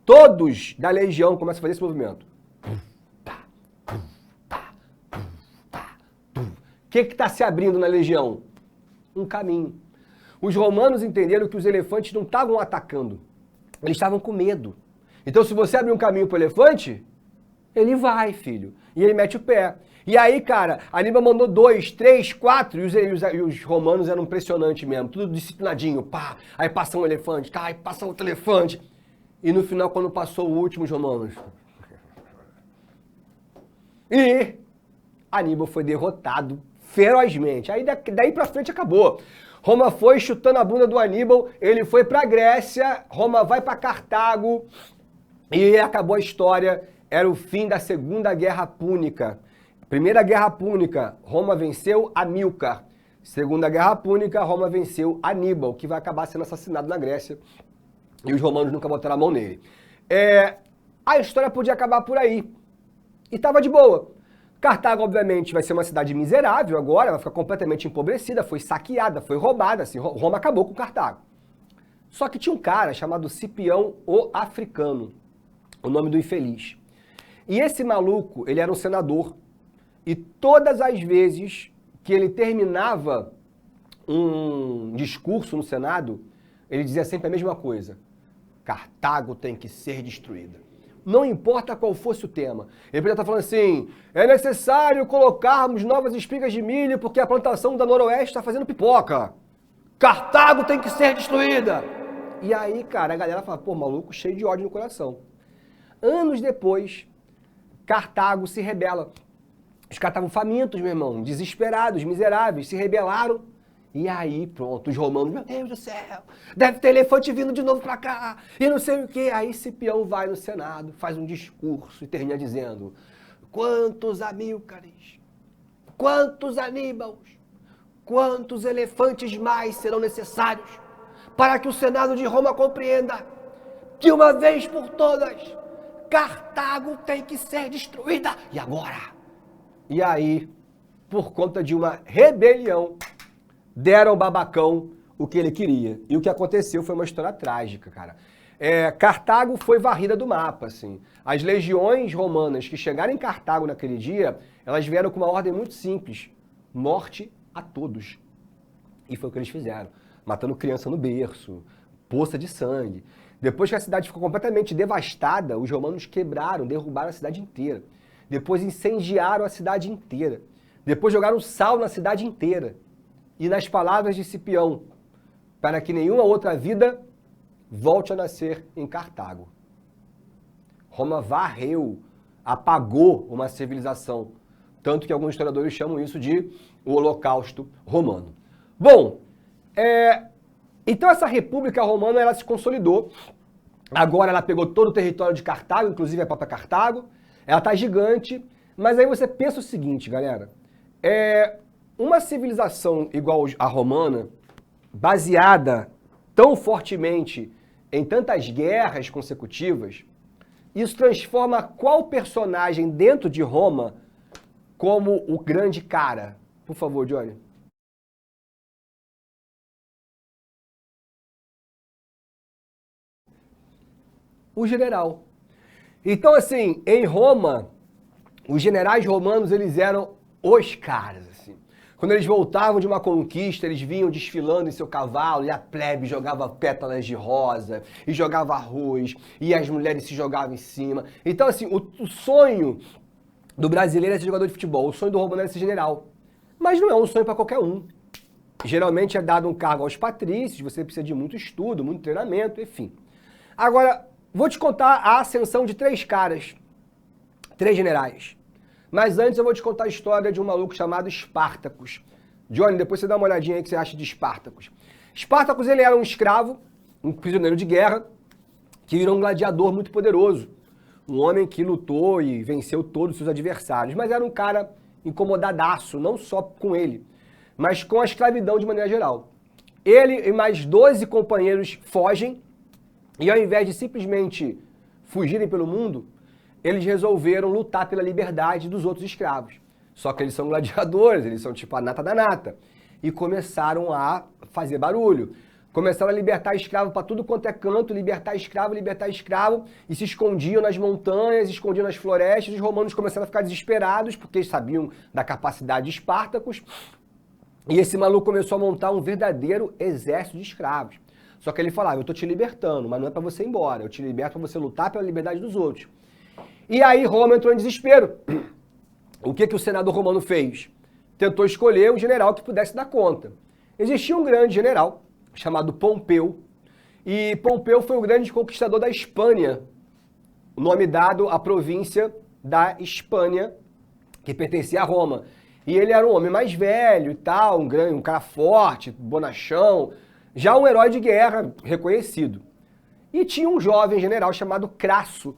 Todos da legião começam a fazer esse movimento. O que está se abrindo na legião? Um caminho. Os romanos entenderam que os elefantes não estavam atacando. Eles estavam com medo. Então, se você abrir um caminho pro elefante, ele vai, filho. E ele mete o pé. E aí, cara, Aníbal mandou 2, 3, 4, e os romanos eram impressionantes mesmo. Tudo disciplinadinho. Pá, aí passa um elefante, aí passa outro elefante. E no final, quando passou o último, os romanos... E Aníbal foi derrotado ferozmente. Aí daí pra frente acabou. Roma foi chutando a bunda do Aníbal, ele foi pra Grécia, Roma vai pra Cartago e acabou a história. Era o fim da Segunda Guerra Púnica. Primeira Guerra Púnica, Roma venceu Amílcar. Segunda Guerra Púnica, Roma venceu Aníbal, que vai acabar sendo assassinado na Grécia. E os romanos nunca botaram a mão nele. A história podia acabar por aí. E tava de boa. Cartago, obviamente, vai ser uma cidade miserável agora, vai ficar completamente empobrecida, foi saqueada, foi roubada, assim, Roma acabou com Cartago. Só que tinha um cara chamado Cipião o Africano, o nome do infeliz. E esse maluco, ele era um senador, e todas as vezes que ele terminava um discurso no Senado, ele dizia sempre a mesma coisa: Cartago tem que ser destruída. Não importa qual fosse o tema. Ele podia estar falando assim, é necessário colocarmos novas espigas de milho porque a plantação da Noroeste está fazendo pipoca. Cartago tem que ser destruída. E aí, cara, a galera fala, pô, maluco, cheio de ódio no coração. Anos depois, Cartago se rebela. Os caras estavam famintos, meu irmão, desesperados, miseráveis, se rebelaram. E aí, pronto, os romanos, meu Deus do céu, deve ter elefante vindo de novo pra cá, e não sei o quê. Aí Cipião vai no Senado, faz um discurso e termina dizendo, quantos Amílcares, quantos Aníbals, quantos elefantes mais serão necessários para que o Senado de Roma compreenda que uma vez por todas, Cartago tem que ser destruída. E agora? E aí, por conta de uma rebelião, deram ao babacão o que ele queria. E o que aconteceu foi uma história trágica, cara. Cartago foi varrida do mapa, assim. As legiões romanas que chegaram em Cartago naquele dia, elas vieram com uma ordem muito simples. Morte a todos. E foi o que eles fizeram. Matando criança no berço, poça de sangue. Depois que a cidade ficou completamente devastada, os romanos quebraram, derrubaram a cidade inteira. Depois incendiaram a cidade inteira. Depois jogaram sal na cidade inteira. e nas palavras de Cipião, para que nenhuma outra vida volte a nascer em Cartago. Roma varreu, apagou uma civilização, tanto que alguns historiadores chamam isso de o Holocausto Romano. Bom, então essa República Romana ela se consolidou. Agora ela pegou todo o território de Cartago, inclusive a própria Cartago. Ela está gigante, mas aí você pensa o seguinte, galera. Uma civilização igual a romana, baseada tão fortemente em tantas guerras consecutivas, isso transforma qual personagem dentro de Roma como o grande cara? Por favor, Johnny. O general. Então, assim, em Roma, os generais romanos, eles eram os caras, assim. Quando eles voltavam de uma conquista, eles vinham desfilando em seu cavalo e a plebe jogava pétalas de rosa e jogava arroz e as mulheres se jogavam em cima. Então, assim, o sonho do brasileiro é ser jogador de futebol, o sonho do romano é ser general. Mas não é um sonho para qualquer um. Geralmente é dado um cargo aos patrícios, você precisa de muito estudo, muito treinamento, enfim. Agora, vou te contar a ascensão de 3 caras, 3 generais. Mas antes eu vou te contar a história de um maluco chamado Espartacus. Johnny, depois você dá uma olhadinha aí que você acha de Espartacus. Espartacus, ele era um escravo, um prisioneiro de guerra, que virou um gladiador muito poderoso. Um homem que lutou e venceu todos os seus adversários. Mas era um cara incomodadaço, não só com ele, mas com a escravidão de maneira geral. Ele e mais 12 companheiros fogem, e ao invés de simplesmente fugirem pelo mundo, eles resolveram lutar pela liberdade dos outros escravos. Só que eles são gladiadores, eles são tipo a nata da nata. E começaram a fazer barulho. Começaram a libertar escravo para tudo quanto é canto, libertar escravo, e se escondiam nas montanhas, se escondiam nas florestas. Os romanos começaram a ficar desesperados, porque eles sabiam da capacidade de Espartacus. E esse maluco começou a montar um verdadeiro exército de escravos. Só que ele falava, eu estou te libertando, mas não é para você ir embora, eu te liberto para você lutar pela liberdade dos outros. E aí Roma entrou em desespero. O que o Senado romano fez? Tentou escolher um general que pudesse dar conta. Existia um grande general chamado Pompeu, e Pompeu foi o grande conquistador da Espanha, o nome dado à província da Espanha, que pertencia a Roma. E ele era um homem mais velho e tal, um cara forte, bonachão, já um herói de guerra reconhecido. E tinha um jovem general chamado Crasso.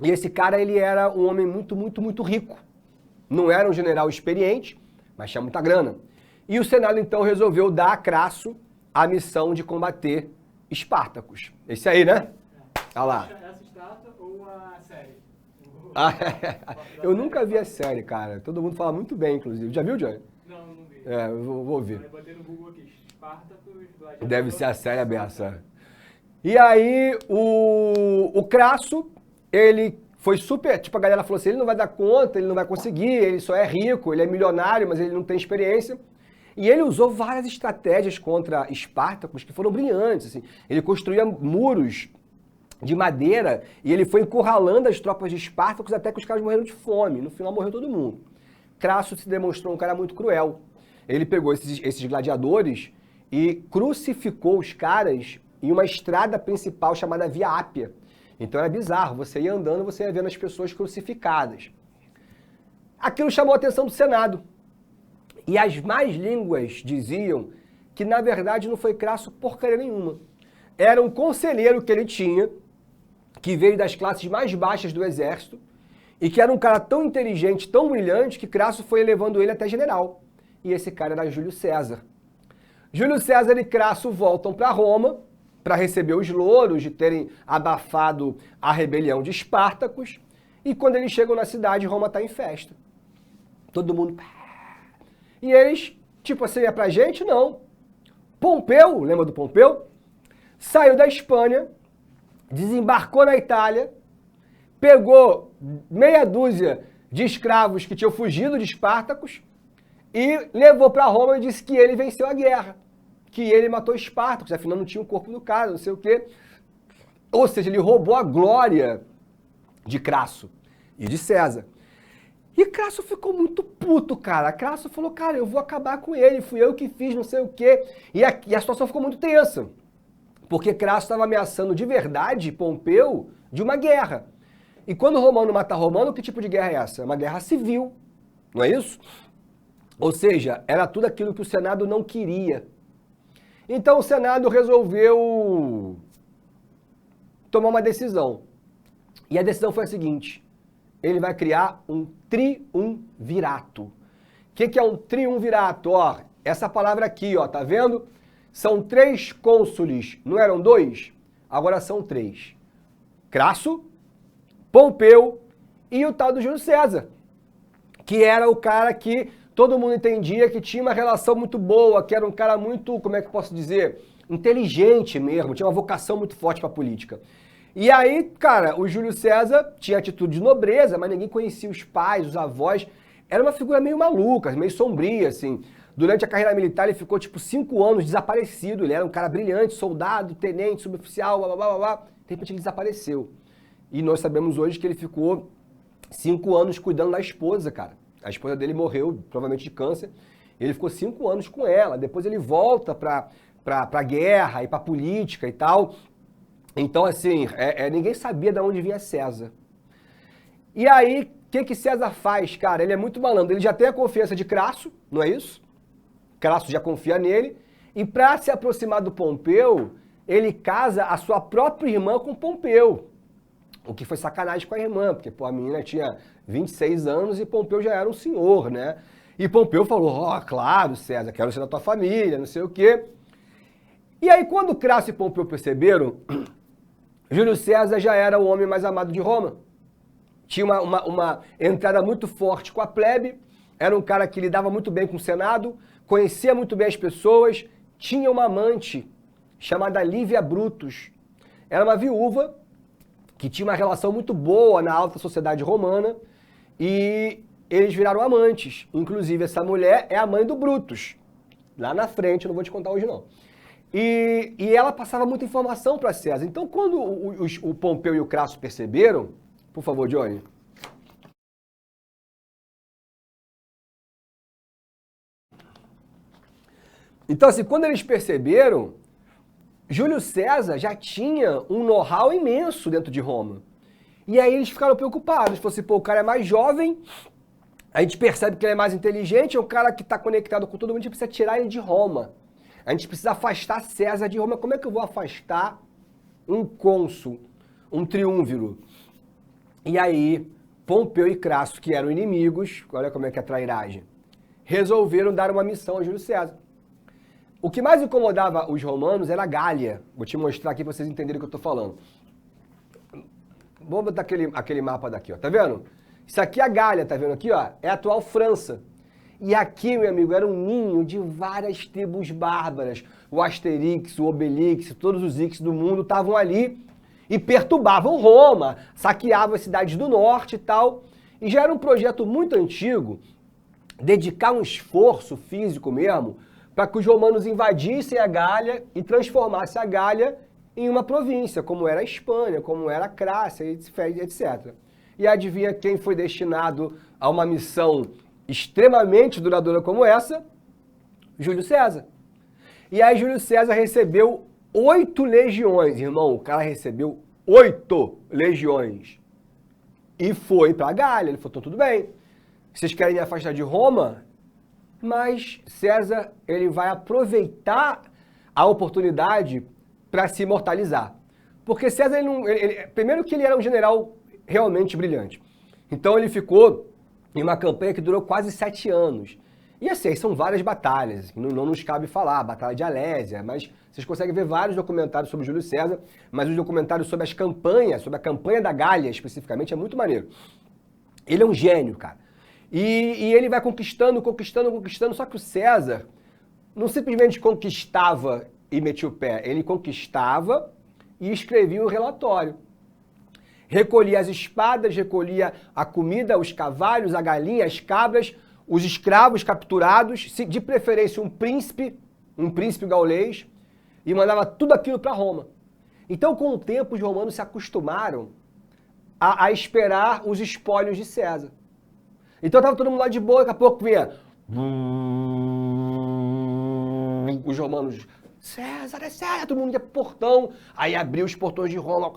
E esse cara, ele era um homem muito rico. Não era um general experiente, mas tinha muita grana. E o Senado, então, resolveu dar a Crasso a missão de combater Espartacus. Esse aí, né? Olha lá. Essa estátua ou a série? Eu nunca vi a série, cara. Todo mundo fala muito bem, inclusive. Já viu, Johnny? Não, não vi. Eu vou ver. Eu botei no Google aqui, Espartacus, gladiador. Deve ser a série aberta. E aí, o Crasso, ele foi super... Tipo, a galera falou assim, ele não vai dar conta, ele não vai conseguir, ele só é rico, ele é milionário, mas ele não tem experiência. E ele usou várias estratégias contra Espartacus que foram brilhantes. Assim. Ele construía muros de madeira e ele foi encurralando as tropas de Espartacus até que os caras morreram de fome. No final morreu todo mundo. Crasso se demonstrou um cara muito cruel. Ele pegou esses gladiadores e crucificou os caras em uma estrada principal chamada Via Ápia. Então era bizarro, você ia andando, você ia vendo as pessoas crucificadas. Aquilo chamou a atenção do Senado. E as más línguas diziam que, na verdade, não foi Crasso porcaria nenhuma. Era um conselheiro que ele tinha, que veio das classes mais baixas do exército, e que era um cara tão inteligente, tão brilhante, que Crasso foi levando ele até general. E esse cara era Júlio César. Júlio César e Crasso voltam para Roma, para receber os louros de terem abafado a rebelião de Espartacus, e quando eles chegam na cidade, Roma está em festa. Todo mundo... E eles, tipo assim, é pra gente? Não. Pompeu, lembra do Pompeu? Saiu da Espanha, desembarcou na Itália, pegou meia dúzia de escravos que tinham fugido de Espartacus e levou para Roma e disse que ele venceu a guerra, que ele matou Espartacus, afinal não tinha o corpo do cara, não sei o quê. Ou seja, ele roubou a glória de Crasso e de César. E Crasso ficou muito puto, cara. Crasso falou, cara, eu vou acabar com ele, fui eu que fiz, não sei o quê. E a situação ficou muito tensa, porque Crasso estava ameaçando de verdade Pompeu de uma guerra. E quando Romano mata Romano, que tipo de guerra é essa? É uma guerra civil, não é isso? Ou seja, era tudo aquilo que o Senado não queria. Então o Senado resolveu tomar uma decisão. E a decisão foi a seguinte: ele vai criar um triunvirato. O que é um triunvirato? Ó, essa palavra aqui, ó, tá vendo? São 3 cônsules, não eram 2? Agora são 3. Crasso, Pompeu e o tal do Júlio César, que era o cara que todo mundo entendia que tinha uma relação muito boa, que era um cara muito, como é que eu posso dizer, inteligente mesmo, tinha uma vocação muito forte para a política. E aí, cara, o Júlio César tinha atitude de nobreza, mas ninguém conhecia os pais, os avós. Era uma figura meio maluca, meio sombria, assim. Durante a carreira militar, ele ficou, 5 anos desaparecido. Ele era um cara brilhante, soldado, tenente, suboficial, blá, blá, blá, blá. De repente, ele desapareceu. E nós sabemos hoje que ele ficou 5 anos cuidando da esposa, cara. A esposa dele morreu, provavelmente de câncer. Ele ficou 5 anos com ela. Depois ele volta pra guerra e pra política e tal. Então, assim, ninguém sabia de onde vinha César. E aí, o que César faz, cara? Ele é muito malandro. Ele já tem a confiança de Crasso, não é isso? Crasso já confia nele. E para se aproximar do Pompeu, ele casa a sua própria irmã com Pompeu. O que foi sacanagem com a irmã, porque pô, a menina tinha 26 anos e Pompeu já era um senhor, né? E Pompeu falou, ó, claro, César, quero ser da tua família, não sei o quê. E aí, quando Crasso e Pompeu perceberam, Júlio César já era o homem mais amado de Roma. Tinha uma entrada muito forte com a plebe, era um cara que lidava muito bem com o Senado, conhecia muito bem as pessoas, tinha uma amante chamada Lívia Brutus. Era uma viúva que tinha uma relação muito boa na alta sociedade romana e eles viraram amantes. Inclusive, essa mulher é a mãe do Brutus. Lá na frente, eu não vou te contar hoje não. E ela passava muita informação para César. Então, quando o Pompeu e o Crasso perceberam... Por favor, Johnny. Então, assim, quando eles perceberam, Júlio César já tinha um know-how imenso dentro de Roma. E aí eles ficaram preocupados. Falaram assim, pô, o cara é mais jovem, a gente percebe que ele é mais inteligente, é um cara que está conectado com todo mundo, a gente precisa tirar ele de Roma. A gente precisa afastar César de Roma. Como é que eu vou afastar um cônsul, um triunviro? E aí, Pompeu e Crasso, que eram inimigos, olha como é que é a trairagem, resolveram dar uma missão a Júlio César. O que mais incomodava os romanos era a Gália. Vou te mostrar aqui para vocês entenderem o que eu estou falando. Vamos botar aquele mapa daqui, ó. Tá vendo? Isso aqui é a Gália, tá vendo aqui, ó? É a atual França. E aqui, meu amigo, era um ninho de várias tribos bárbaras. O Asterix, o Obelix, todos os Ix do mundo estavam ali e perturbavam Roma, saqueavam as cidades do norte e tal. E já era um projeto muito antigo, dedicar um esforço físico mesmo, para que os romanos invadissem a Gália e transformassem a Gália em uma província, como era a Espanha, como era a Crácia, etc. E adivinha quem foi destinado a uma missão extremamente duradoura como essa? Júlio César. E aí Júlio César recebeu 8 legiões, irmão, o cara recebeu 8 legiões. E foi para a Gália, ele falou, tudo bem, vocês querem me afastar de Roma? Mas César, ele vai aproveitar a oportunidade para se imortalizar. Porque César, primeiro que ele era um general realmente brilhante. Então ele ficou em uma campanha que durou quase 7 anos. E assim, são várias batalhas, não nos cabe falar, a Batalha de Alésia, mas vocês conseguem ver vários documentários sobre Júlio César, mas os documentários sobre as campanhas, sobre a campanha da Gália especificamente, é muito maneiro. Ele é um gênio, cara. E ele vai conquistando, só que o César não simplesmente conquistava e metia o pé, ele conquistava e escrevia um relatório. Recolhia as espadas, recolhia a comida, os cavalos, a galinha, as cabras, os escravos capturados, de preferência um príncipe gaulês, e mandava tudo aquilo para Roma. Então, com o tempo, os romanos se acostumaram a esperar os espólios de César. Então tava todo mundo lá de boa, daqui a pouco vinha... Os romanos... César, é César, todo mundo ia pro portão. Aí abriu os portões de Roma.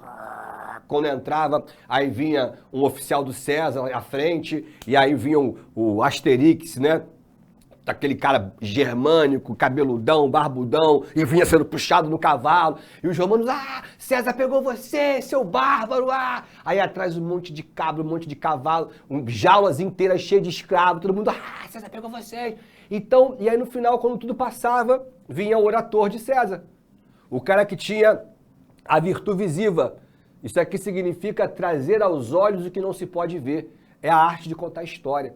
Quando entrava, aí vinha um oficial do César à frente. E aí vinha o Asterix, né? Aquele cara germânico, cabeludão, barbudão, e vinha sendo puxado no cavalo. E os romanos, César pegou você, seu bárbaro, Aí atrás um monte de cabra, um monte de cavalo, jaulas inteiras cheias de escravos, todo mundo, César pegou vocês. Então, e aí no final, quando tudo passava, vinha o orator de César. O cara que tinha a virtude visiva. Isso aqui significa trazer aos olhos o que não se pode ver. É a arte de contar história.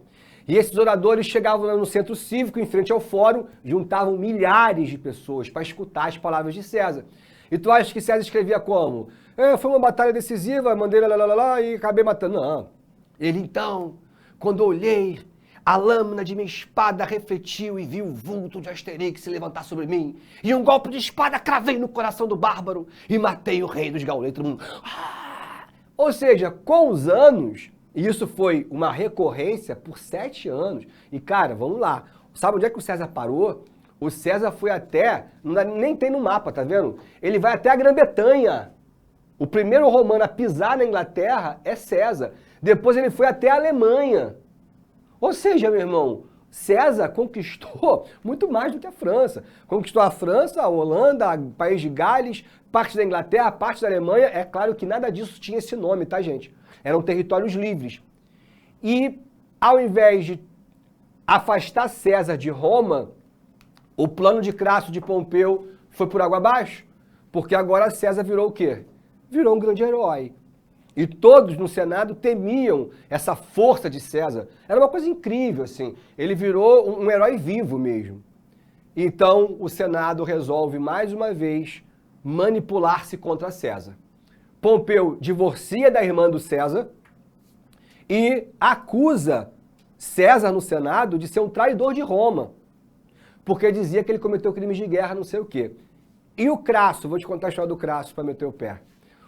E esses oradores chegavam no centro cívico, em frente ao fórum, juntavam milhares de pessoas para escutar as palavras de César. E tu acha que César escrevia como? Foi uma batalha decisiva, mandei e acabei matando. Não. Ele então, quando olhei, a lâmina de minha espada refletiu e vi o vulto de Asterix se levantar sobre mim. E um golpe de espada cravei no coração do bárbaro e matei o rei dos gauletos. Ou seja, com os anos... E isso foi uma recorrência por 7 anos. E, cara, vamos lá. Sabe onde é que o César parou? O César foi até... Nem tem no mapa, tá vendo? Ele vai até a Grã-Bretanha. O primeiro romano a pisar na Inglaterra é César. Depois ele foi até a Alemanha. Ou seja, meu irmão, César conquistou muito mais do que a França. Conquistou a França, a Holanda, o país de Gales, parte da Inglaterra, parte da Alemanha. É claro que nada disso tinha esse nome, tá, gente? Eram territórios livres. E, ao invés de afastar César de Roma, o plano de Crasso de Pompeu foi por água abaixo, porque agora César virou o quê? Virou um grande herói. E todos no Senado temiam essa força de César. Era uma coisa incrível, assim. Ele virou um herói vivo mesmo. Então, o Senado resolve, mais uma vez, manipular-se contra César. Pompeu divorcia da irmã do César e acusa César no Senado de ser um traidor de Roma, porque dizia que ele cometeu crimes de guerra, não sei o quê. E o Crasso, vou te contar a história do Crasso para meter o pé.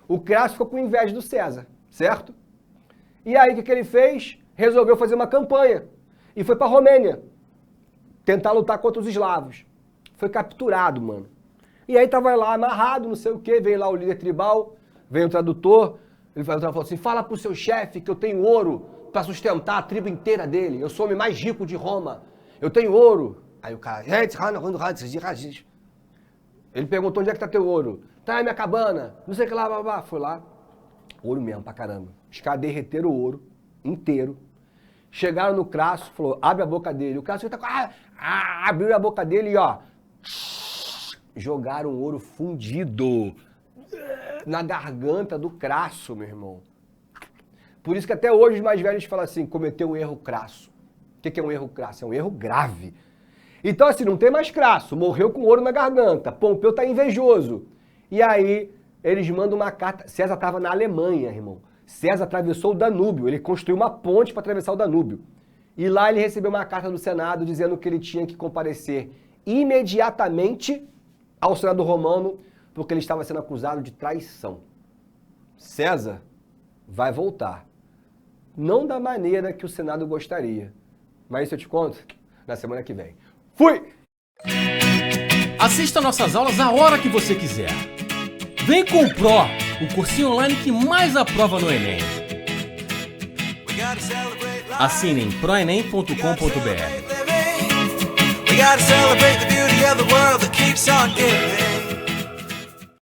O Crasso ficou com inveja do César, certo? E aí o que ele fez? Resolveu fazer uma campanha e foi para a Romênia tentar lutar contra os eslavos. Foi capturado, mano. E aí tava lá amarrado, não sei o quê, veio lá o líder tribal, veio o tradutor, ele falou assim, fala pro seu chefe que eu tenho ouro para sustentar a tribo inteira dele, eu sou o homem mais rico de Roma, eu tenho ouro. Aí o cara, ele perguntou onde é que tá teu ouro? Tá na minha cabana, não sei o que lá, blá, blá. Foi lá, ouro mesmo pra caramba. Os caras derreteram o ouro inteiro, chegaram no Crasso, falou, abre a boca dele. O Crasso abriu a boca dele e ó, jogaram ouro fundido na garganta do Crasso, meu irmão. Por isso que até hoje os mais velhos falam assim, cometeu um erro crasso. O que é um erro crasso? É um erro grave. Então assim, não tem mais Crasso, morreu com ouro na garganta, Pompeu tá invejoso. E aí, eles mandam uma carta, César estava na Alemanha, irmão. César atravessou o Danúbio, ele construiu uma ponte para atravessar o Danúbio. E lá ele recebeu uma carta do Senado dizendo que ele tinha que comparecer imediatamente ao Senado romano, porque ele estava sendo acusado de traição. César vai voltar. Não da maneira que o Senado gostaria. Mas isso eu te conto na semana que vem. Fui! Assista nossas aulas a hora que você quiser. Vem com o Pro, o cursinho online que mais aprova no Enem. Assine em proenem.com.br. We gotta celebrate the beauty of the world that keeps on giving.